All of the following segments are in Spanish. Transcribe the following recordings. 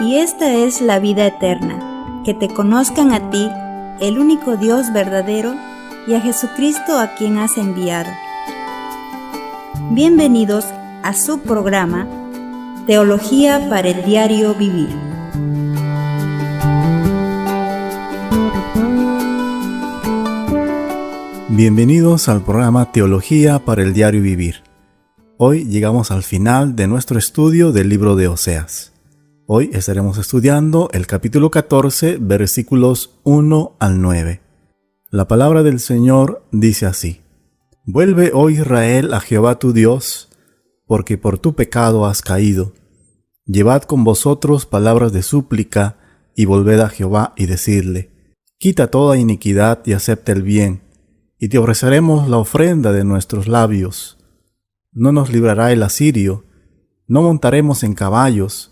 y esta es la vida eterna, que te conozcan a ti, el único Dios verdadero, y a Jesucristo a quien has enviado. Bienvenidos a su programa, Teología para el Diario Vivir. Bienvenidos al programa Teología para el Diario Vivir. Hoy llegamos al final de nuestro estudio del libro de Oseas. Hoy estaremos estudiando el capítulo 14, versículos 1 al 9. La palabra del Señor dice así: Vuelve, oh Israel, a Jehová tu Dios, porque por tu pecado has caído. Llevad con vosotros palabras de súplica, y volved a Jehová y decidle: Quita toda iniquidad y acepta el bien, y te ofreceremos la ofrenda de nuestros labios. No nos librará el asirio, no montaremos en caballos,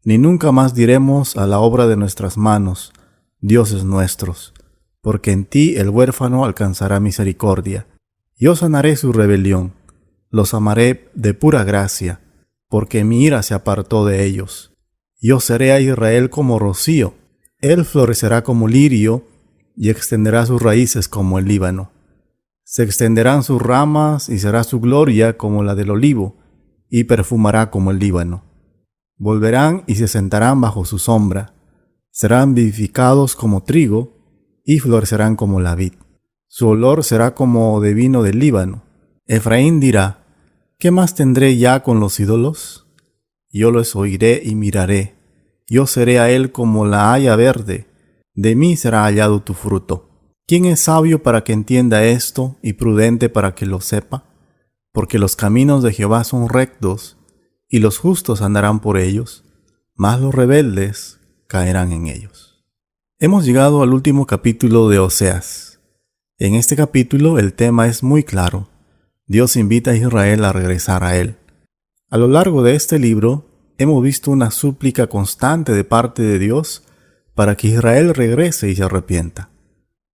ni nunca más diremos a la obra de nuestras manos, dioses nuestros, porque en ti el huérfano alcanzará misericordia. Yo sanaré su rebelión, los amaré de pura gracia, porque mi ira se apartó de ellos. Yo seré a Israel como rocío, él florecerá como lirio y extenderá sus raíces como el Líbano. Se extenderán sus ramas y será su gloria como la del olivo, y perfumará como el Líbano. Volverán y se sentarán bajo su sombra, serán vivificados como trigo, y florecerán como la vid. Su olor será como de vino del Líbano. Efraín dirá: ¿Qué más tendré ya con los ídolos? Yo los oiré y miraré. Yo seré a él como la haya verde. De mí será hallado tu fruto. ¿Quién es sabio para que entienda esto y prudente para que lo sepa? Porque los caminos de Jehová son rectos, y los justos andarán por ellos, mas los rebeldes caerán en ellos. Hemos llegado al último capítulo de Oseas. En este capítulo el tema es muy claro. Dios invita a Israel a regresar a Él. A lo largo de este libro hemos visto una súplica constante de parte de Dios para que Israel regrese y se arrepienta.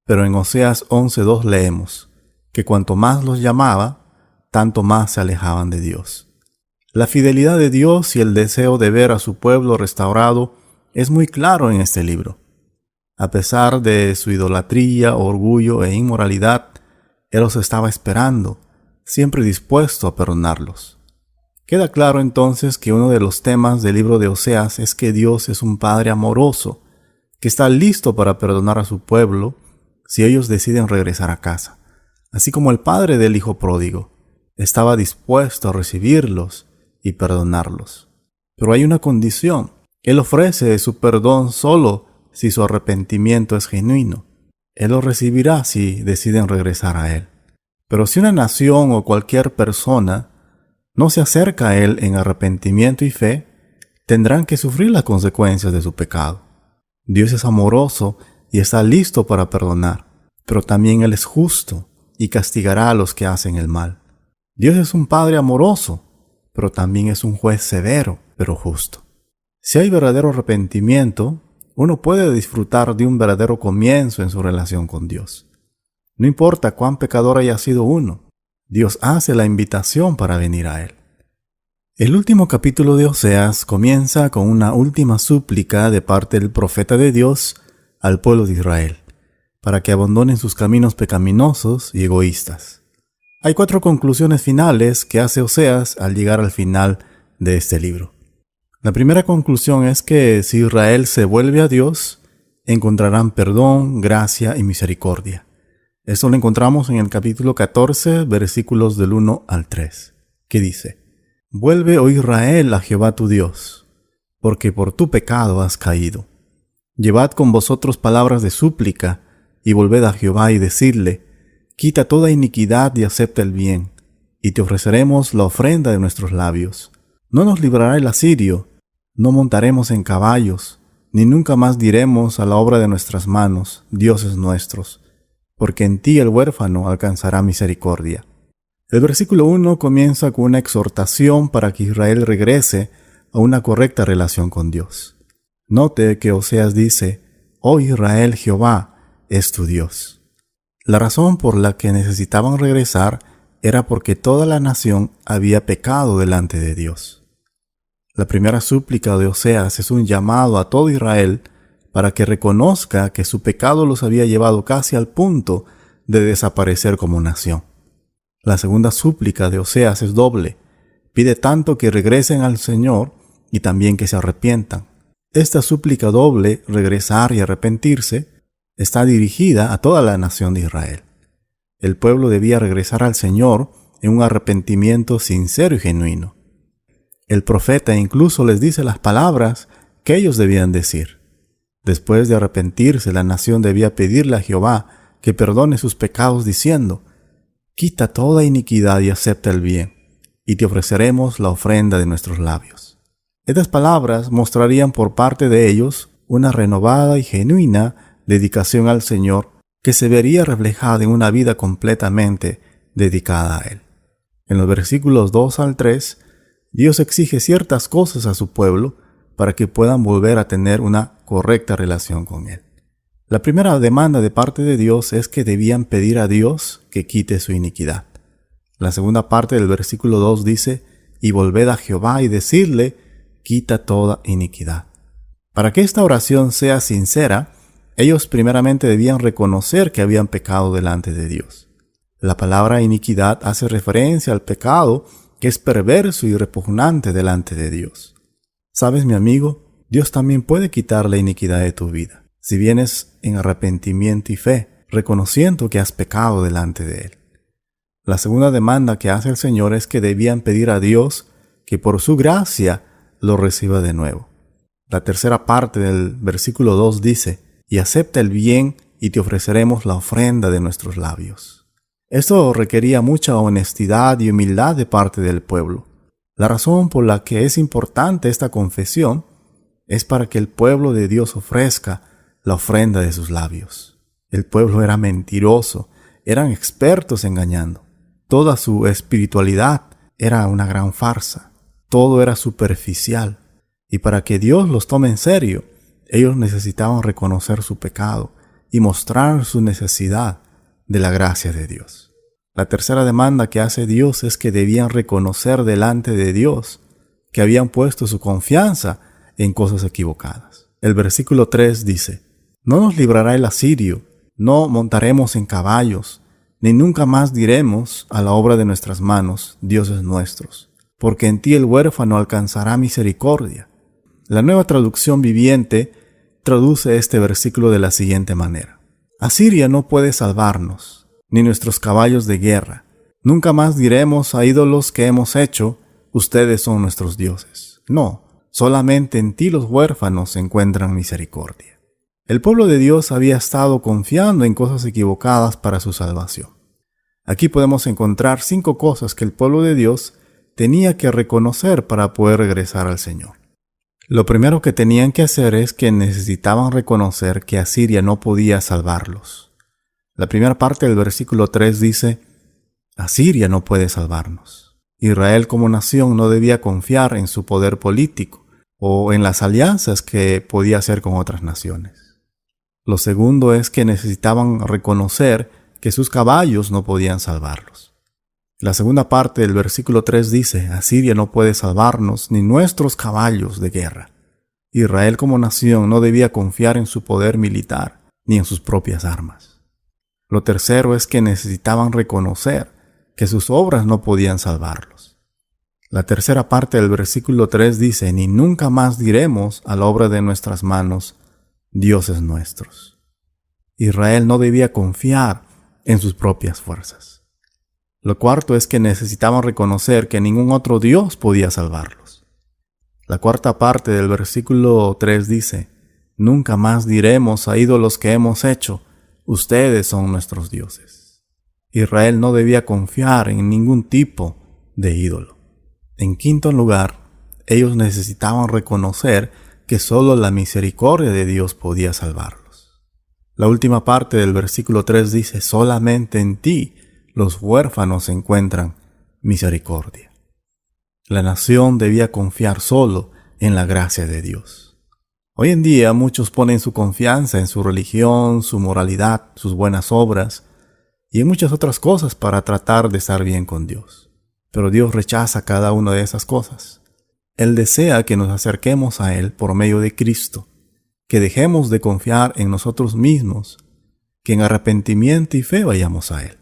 Pero en Oseas 11:2 leemos que cuanto más los llamaba, tanto más se alejaban de Dios. La fidelidad de Dios y el deseo de ver a su pueblo restaurado es muy claro en este libro. A pesar de su idolatría, orgullo e inmoralidad, Él los estaba esperando, siempre dispuesto a perdonarlos. Queda claro entonces que uno de los temas del libro de Oseas es que Dios es un Padre amoroso, que está listo para perdonar a su pueblo si ellos deciden regresar a casa. Así como el padre del hijo pródigo estaba dispuesto a recibirlos y perdonarlos. Pero hay una condición. Él ofrece su perdón solo si su arrepentimiento es genuino. Él lo recibirá si deciden regresar a Él. Pero si una nación o cualquier persona no se acerca a Él en arrepentimiento y fe, tendrán que sufrir las consecuencias de su pecado. Dios es amoroso y está listo para perdonar, pero también Él es justo y castigará a los que hacen el mal. Dios es un Padre amoroso, pero también es un juez severo, pero justo. Si hay verdadero arrepentimiento, uno puede disfrutar de un verdadero comienzo en su relación con Dios. No importa cuán pecador haya sido uno, Dios hace la invitación para venir a Él. El último capítulo de Oseas comienza con una última súplica de parte del profeta de Dios al pueblo de Israel, para que abandonen sus caminos pecaminosos y egoístas. Hay 4 conclusiones finales que hace Oseas al llegar al final de este libro. La primera conclusión es que si Israel se vuelve a Dios, encontrarán perdón, gracia y misericordia. Esto lo encontramos en el capítulo 14, versículos del 1 al 3, que dice: Vuelve, oh Israel, a Jehová tu Dios, porque por tu pecado has caído. Llevad con vosotros palabras de súplica, y volved a Jehová y decidle: Quita toda iniquidad y acepta el bien, y te ofreceremos la ofrenda de nuestros labios. No nos librará el asirio, no montaremos en caballos, ni nunca más diremos a la obra de nuestras manos, dioses nuestros, porque en ti el huérfano alcanzará misericordia. El versículo 1 comienza con una exhortación para que Israel regrese a una correcta relación con Dios. Note que Oseas dice: Oh Israel, Jehová es tu Dios. La razón por la que necesitaban regresar era porque toda la nación había pecado delante de Dios. La primera súplica de Oseas es un llamado a todo Israel para que reconozca que su pecado los había llevado casi al punto de desaparecer como nación. La segunda súplica de Oseas es doble. Pide tanto que regresen al Señor y también que se arrepientan. Esta súplica doble, regresar y arrepentirse, está dirigida a toda la nación de Israel. El pueblo debía regresar al Señor en un arrepentimiento sincero y genuino. El profeta incluso les dice las palabras que ellos debían decir. Después de arrepentirse, la nación debía pedirle a Jehová que perdone sus pecados diciendo: quita toda iniquidad y acepta el bien, y te ofreceremos la ofrenda de nuestros labios. Estas palabras mostrarían por parte de ellos una renovada y genuina dedicación al Señor que se vería reflejada en una vida completamente dedicada a Él. En los versículos 2 al 3, Dios exige ciertas cosas a su pueblo para que puedan volver a tener una correcta relación con Él. La primera demanda de parte de Dios es que debían pedir a Dios que quite su iniquidad. La segunda parte del versículo 2 dice: y volved a Jehová y decirle: quita toda iniquidad. Para que esta oración sea sincera, ellos primeramente debían reconocer que habían pecado delante de Dios. La palabra iniquidad hace referencia al pecado que es perverso y repugnante delante de Dios. ¿Sabes, mi amigo? Dios también puede quitar la iniquidad de tu vida, si vienes en arrepentimiento y fe, reconociendo que has pecado delante de Él. La segunda demanda que hace el Señor es que debían pedir a Dios que por su gracia lo reciba de nuevo. La tercera parte del versículo 2 dice: y acepta el bien y te ofreceremos la ofrenda de nuestros labios. Esto requería mucha honestidad y humildad de parte del pueblo. La razón por la que es importante esta confesión es para que el pueblo de Dios ofrezca la ofrenda de sus labios. El pueblo era mentiroso, eran expertos engañando. Toda su espiritualidad era una gran farsa. Todo era superficial. Y para que Dios los tome en serio, ellos necesitaban reconocer su pecado y mostrar su necesidad de la gracia de Dios. La tercera demanda que hace Dios es que debían reconocer delante de Dios que habían puesto su confianza en cosas equivocadas. El versículo 3 dice: no nos librará el asirio, no montaremos en caballos, ni nunca más diremos a la obra de nuestras manos, dioses nuestros, porque en ti el huérfano alcanzará misericordia. La Nueva Traducción Viviente traduce este versículo de la siguiente manera: Asiria no puede salvarnos, ni nuestros caballos de guerra. Nunca más diremos a ídolos que hemos hecho: ustedes son nuestros dioses. No, solamente en ti los huérfanos encuentran misericordia. El pueblo de Dios había estado confiando en cosas equivocadas para su salvación. Aquí podemos encontrar 5 cosas que el pueblo de Dios tenía que reconocer para poder regresar al Señor. Lo primero que tenían que hacer es que necesitaban reconocer que Asiria no podía salvarlos. La primera parte del versículo 3 dice: Asiria no puede salvarnos. Israel como nación no debía confiar en su poder político o en las alianzas que podía hacer con otras naciones. Lo segundo es que necesitaban reconocer que sus caballos no podían salvarlos. La segunda parte del versículo 3 dice: Asiria no puede salvarnos, ni nuestros caballos de guerra. Israel como nación no debía confiar en su poder militar, ni en sus propias armas. Lo tercero es que necesitaban reconocer que sus obras no podían salvarlos. La tercera parte del versículo 3 dice: ni nunca más diremos a la obra de nuestras manos, dioses nuestros. Israel no debía confiar en sus propias fuerzas. Lo cuarto es que necesitaban reconocer que ningún otro Dios podía salvarlos. La cuarta parte del versículo 3 dice: nunca más diremos a ídolos que hemos hecho: ustedes son nuestros dioses. Israel no debía confiar en ningún tipo de ídolo. En quinto lugar, ellos necesitaban reconocer que solo la misericordia de Dios podía salvarlos. La última parte del versículo 3 dice: solamente en ti los huérfanos encuentran misericordia. La nación debía confiar solo en la gracia de Dios. Hoy en día muchos ponen su confianza en su religión, su moralidad, sus buenas obras y en muchas otras cosas para tratar de estar bien con Dios. Pero Dios rechaza cada una de esas cosas. Él desea que nos acerquemos a Él por medio de Cristo, que dejemos de confiar en nosotros mismos, que en arrepentimiento y fe vayamos a Él,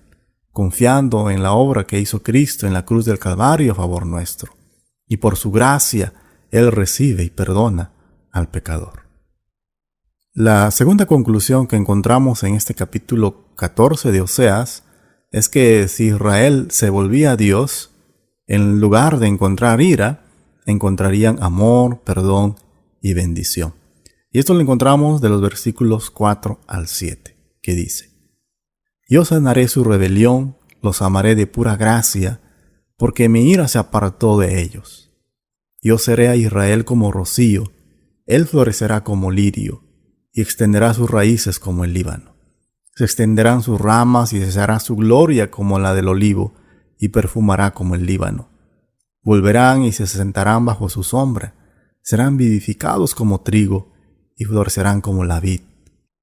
confiando en la obra que hizo Cristo en la cruz del Calvario a favor nuestro, y por su gracia Él recibe y perdona al pecador. La segunda conclusión que encontramos en este capítulo 14 de Oseas es que si Israel se volvía a Dios, en lugar de encontrar ira, encontrarían amor, perdón y bendición. Y esto lo encontramos de los versículos 4 al 7, que dice: Yo sanaré su rebelión, los amaré de pura gracia, porque mi ira se apartó de ellos. Yo seré a Israel como rocío, él florecerá como lirio, y extenderá sus raíces como el Líbano. Se extenderán sus ramas y cesará su gloria como la del olivo, y perfumará como el Líbano. Volverán y se sentarán bajo su sombra, serán vivificados como trigo, y florecerán como la vid.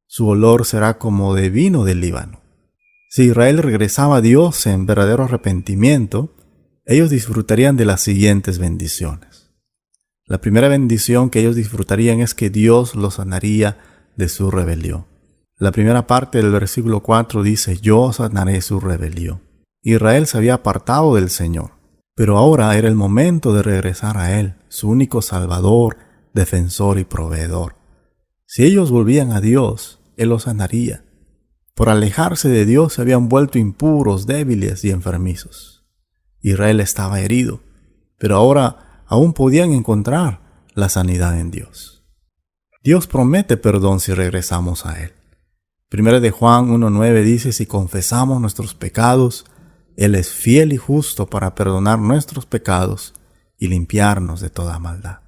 Su olor será como de vino del Líbano. Si Israel regresaba a Dios en verdadero arrepentimiento, ellos disfrutarían de las siguientes bendiciones. La primera bendición que ellos disfrutarían es que Dios los sanaría de su rebelión. La primera parte del versículo 4 dice: Yo sanaré su rebelión. Israel se había apartado del Señor, pero ahora era el momento de regresar a Él, su único Salvador, defensor y proveedor. Si ellos volvían a Dios, Él los sanaría. Por alejarse de Dios se habían vuelto impuros, débiles y enfermizos. Israel estaba herido, pero ahora aún podían encontrar la sanidad en Dios. Dios promete perdón si regresamos a Él. 1 de Juan 1:9 dice: Si confesamos nuestros pecados, Él es fiel y justo para perdonar nuestros pecados y limpiarnos de toda maldad.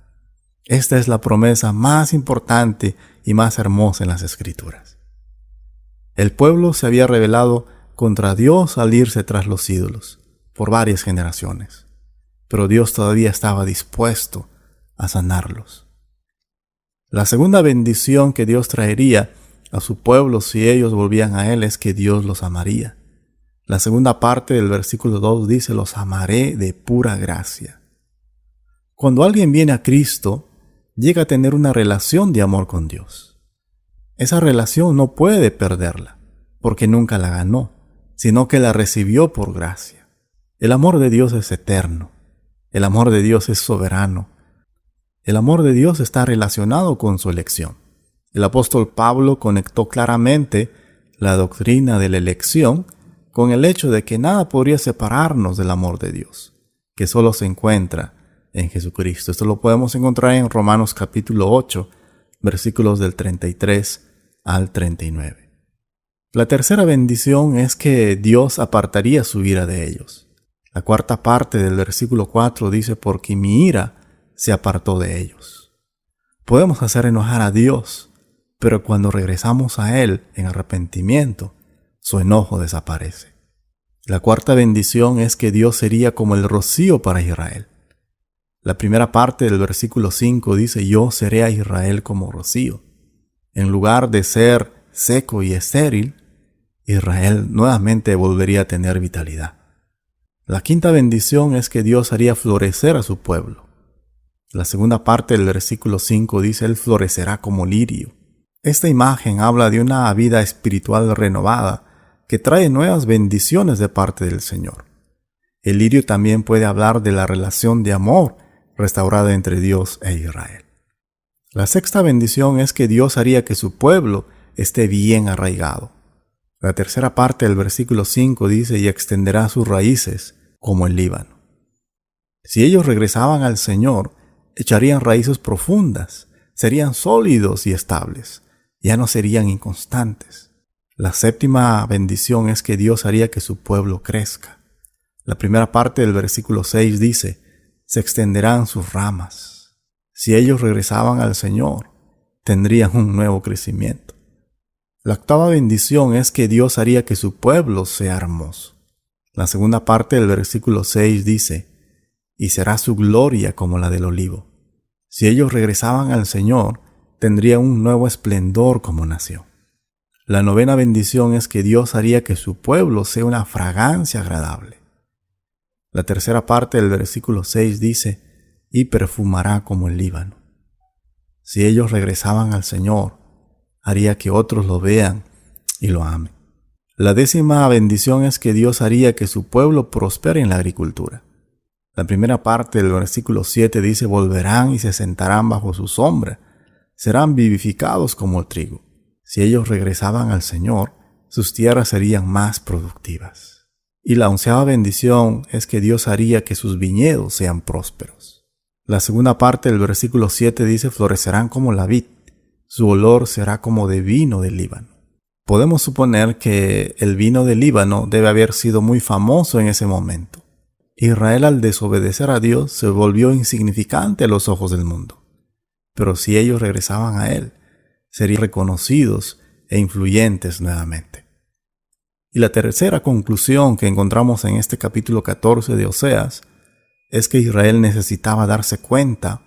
Esta es la promesa más importante y más hermosa en las Escrituras. El pueblo se había rebelado contra Dios al irse tras los ídolos por varias generaciones, pero Dios todavía estaba dispuesto a sanarlos. La segunda bendición que Dios traería a su pueblo si ellos volvían a Él es que Dios los amaría. La segunda parte del versículo 2 dice: Los amaré de pura gracia. Cuando alguien viene a Cristo, llega a tener una relación de amor con Dios. Esa relación no puede perderla, porque nunca la ganó, sino que la recibió por gracia. El amor de Dios es eterno. El amor de Dios es soberano. El amor de Dios está relacionado con su elección. El apóstol Pablo conectó claramente la doctrina de la elección con el hecho de que nada podría separarnos del amor de Dios, que solo se encuentra en Jesucristo. Esto lo podemos encontrar en Romanos capítulo 8, versículos del 33 al 39. La tercera bendición es que Dios apartaría su ira de ellos. La cuarta parte del versículo 4 dice: Porque mi ira se apartó de ellos. Podemos hacer enojar a Dios, pero cuando regresamos a Él en arrepentimiento, su enojo desaparece. La cuarta bendición es que Dios sería como el rocío para Israel. La primera parte del versículo 5 dice: Yo seré a Israel como rocío. En lugar de ser seco y estéril, Israel nuevamente volvería a tener vitalidad. La quinta bendición es que Dios haría florecer a su pueblo. La segunda parte del versículo 5 dice: Él florecerá como lirio. Esta imagen habla de una vida espiritual renovada que trae nuevas bendiciones de parte del Señor. El lirio también puede hablar de la relación de amor restaurada entre Dios e Israel. La sexta bendición es que Dios haría que su pueblo esté bien arraigado. La tercera parte del versículo 5 dice: Y extenderá sus raíces como el Líbano. Si ellos regresaban al Señor, echarían raíces profundas, serían sólidos y estables, ya no serían inconstantes. La séptima bendición es que Dios haría que su pueblo crezca. La primera parte del versículo 6 dice: Se extenderán sus ramas. Si ellos regresaban al Señor, tendrían un nuevo crecimiento. La octava bendición es que Dios haría que su pueblo sea hermoso. La segunda parte del versículo 6 dice: Y será su gloria como la del olivo. Si ellos regresaban al Señor, tendrían un nuevo esplendor como nación. La novena bendición es que Dios haría que su pueblo sea una fragancia agradable. La tercera parte del versículo 6 dice: y perfumará como el Líbano. Si ellos regresaban al Señor, haría que otros lo vean y lo amen. La 10ª bendición es que Dios haría que su pueblo prospere en la agricultura. La primera parte del versículo 7 dice: volverán y se sentarán bajo su sombra, serán vivificados como el trigo. Si ellos regresaban al Señor, sus tierras serían más productivas. Y la 11ª bendición es que Dios haría que sus viñedos sean prósperos. La segunda parte del versículo 7 dice: florecerán como la vid, su olor será como de vino del Líbano. Podemos suponer que el vino del Líbano debe haber sido muy famoso en ese momento. Israel, al desobedecer a Dios, se volvió insignificante a los ojos del mundo. Pero si ellos regresaban a Él, serían reconocidos e influyentes nuevamente. Y la tercera conclusión que encontramos en este capítulo 14 de Oseas es que Israel necesitaba darse cuenta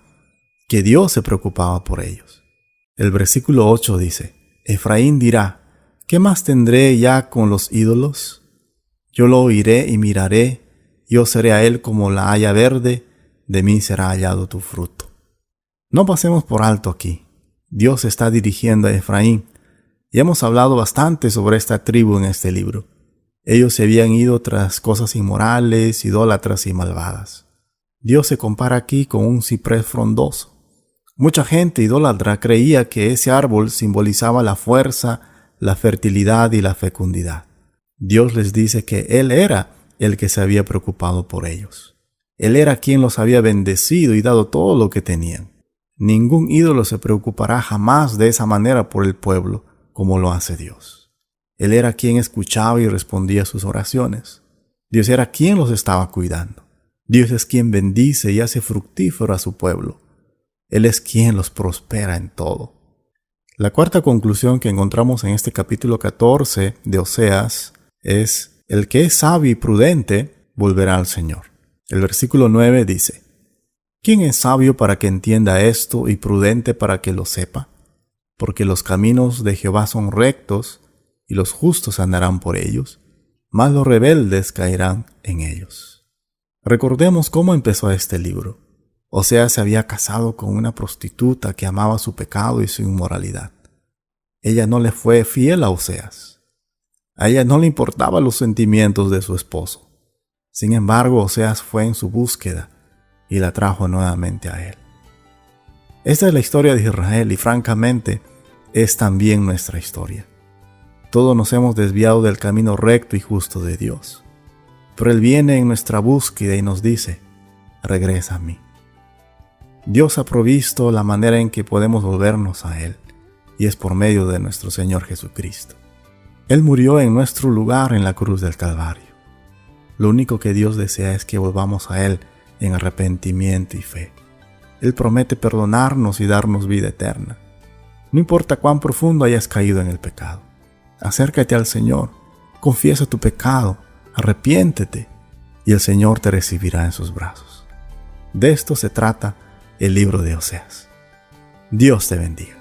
que Dios se preocupaba por ellos. El versículo 8 dice: Efraín dirá: ¿qué más tendré ya con los ídolos? Yo lo oiré y miraré, yo seré a él como la haya verde, de mí será hallado tu fruto. No pasemos por alto aquí. Dios está dirigiendo a Efraín. Y hemos hablado bastante sobre esta tribu en este libro. Ellos se habían ido tras cosas inmorales, idólatras y malvadas. Dios se compara aquí con un ciprés frondoso. Mucha gente idólatra creía que ese árbol simbolizaba la fuerza, la fertilidad y la fecundidad. Dios les dice que Él era el que se había preocupado por ellos. Él era quien los había bendecido y dado todo lo que tenían. Ningún ídolo se preocupará jamás de esa manera por el pueblo como lo hace Dios. Él era quien escuchaba y respondía a sus oraciones. Dios era quien los estaba cuidando. Dios es quien bendice y hace fructífero a su pueblo. Él es quien los prospera en todo. La cuarta conclusión que encontramos en este capítulo 14 de Oseas es: el que es sabio y prudente volverá al Señor. El versículo 9 dice: ¿quién es sabio para que entienda esto y prudente para que lo sepa? Porque los caminos de Jehová son rectos y los justos andarán por ellos, mas los rebeldes caerán en ellos. Recordemos cómo empezó este libro. Oseas se había casado con una prostituta que amaba su pecado y su inmoralidad. Ella no le fue fiel a Oseas. A ella no le importaban los sentimientos de su esposo. Sin embargo, Oseas fue en su búsqueda y la trajo nuevamente a él. Esta es la historia de Israel y francamente es también nuestra historia. Todos nos hemos desviado del camino recto y justo de Dios. Pero Él viene en nuestra búsqueda y nos dice: regresa a mí. Dios ha provisto la manera en que podemos volvernos a Él, y es por medio de nuestro Señor Jesucristo. Él murió en nuestro lugar en la cruz del Calvario. Lo único que Dios desea es que volvamos a Él en arrepentimiento y fe. Él promete perdonarnos y darnos vida eterna. No importa cuán profundo hayas caído en el pecado. Acércate al Señor, confiesa tu pecado, arrepiéntete, y el Señor te recibirá en sus brazos. De esto se trata el libro de Oseas. Dios te bendiga.